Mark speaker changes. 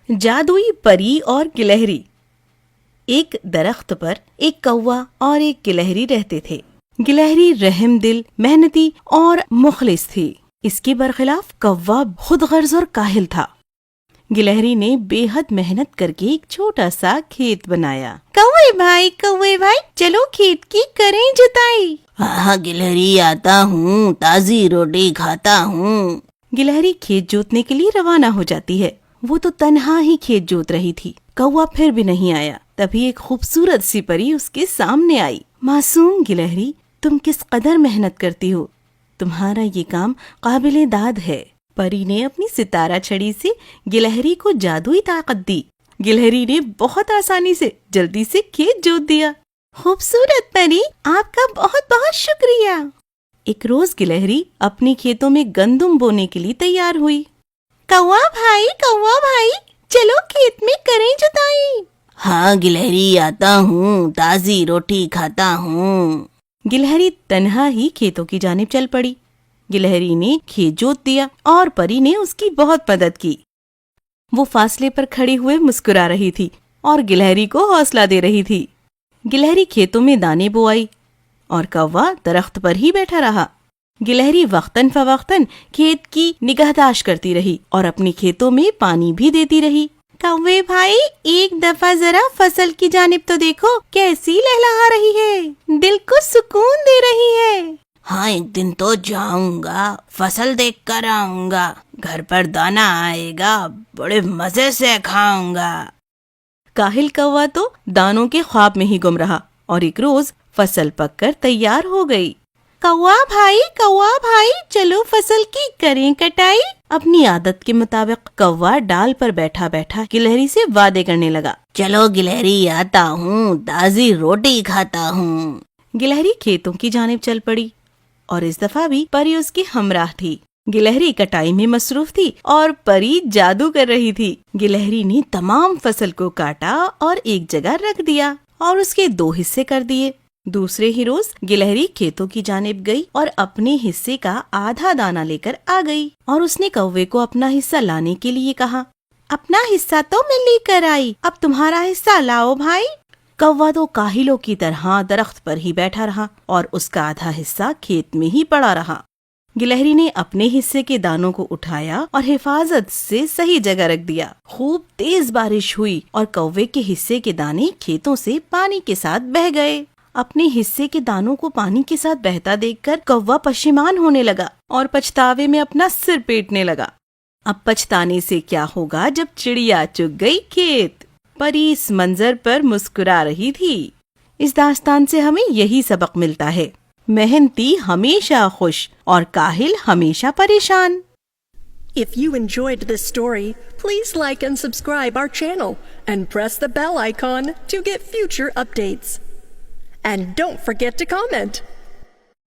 Speaker 1: جادوئی پری اور گلہری۔ ایک درخت پر ایک کوا اور ایک گلہری رہتے تھے۔ گلہری رحم دل، محنتی اور مخلص تھی۔ اس کے برخلاف کوا خود غرض اور کاہل تھا۔ گلہری نے بے حد محنت کر کے ایک چھوٹا سا کھیت بنایا۔ کوے بھائی چلو کھیت کی کریں جتائی۔
Speaker 2: ہاں گلہری، آتا ہوں، تازی روٹی کھاتا ہوں۔
Speaker 1: گلہری کھیت جوتنے کے لیے روانہ ہو جاتی ہے۔ وہ تو تنہا ہی کھیت جوت رہی تھی۔ کوا پھر بھی نہیں آیا۔ تبھی ایک خوبصورت سی پری اس کے سامنے آئی۔ معصوم گلہری، تم کس قدر محنت کرتی ہو، تمہارا یہ کام قابل داد ہے۔ پری نے اپنی ستارہ چھڑی سے گلہری کو جادوئی طاقت دی۔ گلہری نے بہت آسانی سے جلدی سے کھیت جوت دیا۔ خوبصورت پری، آپ کا بہت بہت شکریہ۔ ایک روز گلہری اپنے کھیتوں میں گندم بونے کے لیے تیار ہوئی۔ کوا بھائی چلو کھیت میں کریں جتائی۔
Speaker 2: ہاں گلہری، آتا ہوں، تازی روٹی کھاتا ہوں۔
Speaker 1: گلہری تنہا ہی کھیتوں کی جانب چل پڑی۔ گلہری نے کھیت جوت دیا اور پری نے اس کی بہت مدد کی۔ وہ فاصلے پر کھڑی ہوئے مسکرا رہی تھی اور گلہری کو حوصلہ دے رہی تھی۔ گلہری کھیتوں میں دانے بوائی اور کوا درخت پر ہی بیٹھا رہا۔ گلہری وقتاً فوقتاً کھیت کی نگہداشت کرتی رہی اور اپنے کھیتوں میں پانی بھی دیتی رہی۔ کوے بھائی، ایک دفعہ ذرا فصل کی جانب تو دیکھو، کیسی لہلہا رہی ہے، دل کو سکون دے رہی ہے۔
Speaker 2: ہاں ایک دن تو جاؤں گا، فصل دیکھ کر آؤں گا، گھر پر دانا آئے گا، بڑے مزے سے کھاؤں گا۔
Speaker 1: کاہل کوا تو دانوں کے خواب میں ہی گم رہا اور ایک روز فصل پک کر تیار ہو گئی۔ کوا بھائی چلو فصل کی کریں کٹائی۔ اپنی عادت کے مطابق کوا ڈال پر بیٹھا بیٹھا گلہری سے وعدے کرنے لگا۔
Speaker 2: چلو گلہری، آتا ہوں، تازی روٹی کھاتا ہوں۔
Speaker 1: گلہری کھیتوں کی جانب چل پڑی اور اس دفعہ بھی پری اس کی ہمراہ تھی۔ گلہری کٹائی میں مصروف تھی اور پری جادو کر رہی تھی۔ گلہری نے تمام فصل کو کاٹا اور ایک جگہ رکھ دیا اور اس کے 2 حصے کر دیے۔ دوسرے ہی روز گلہری کھیتوں کی جانب گئی اور اپنے حصے کا آدھا دانہ لے کر آ گئی اور اس نے کوے کو اپنا حصہ لانے کے لیے کہا۔ اپنا حصہ تو میں لے کر آئی، اب تمہارا حصہ لاؤ بھائی۔ کوا تو کاہلوں کی طرح درخت پر ہی بیٹھا رہا اور اس کا آدھا حصہ کھیت میں ہی پڑا رہا۔ گلہری نے اپنے حصے کے دانوں کو اٹھایا اور حفاظت سے صحیح جگہ رکھ دیا۔ خوب تیز بارش ہوئی اور کوے کے حصے کے دانے کھیتوں سے پانی کے ساتھ بہہ گئے۔ اپنے حصے کے دانوں کو پانی کے ساتھ بہتا دیکھ کر کوا پشیمان ہونے لگا اور پچھتاوے میں اپنا سر پیٹنے لگا۔ اب پچھتانے سے کیا ہوگا جب چڑیا چگ گئی کھیت۔ پری اس منظر پر مسکرا رہی تھی۔ اس داستان سے ہمیں یہی سبق ملتا ہے، محنتی ہمیشہ خوش اور کاہل ہمیشہ پریشان۔
Speaker 3: If you enjoyed this story, please like and subscribe our channel and press the bell icon to get future updates. And don't forget to comment.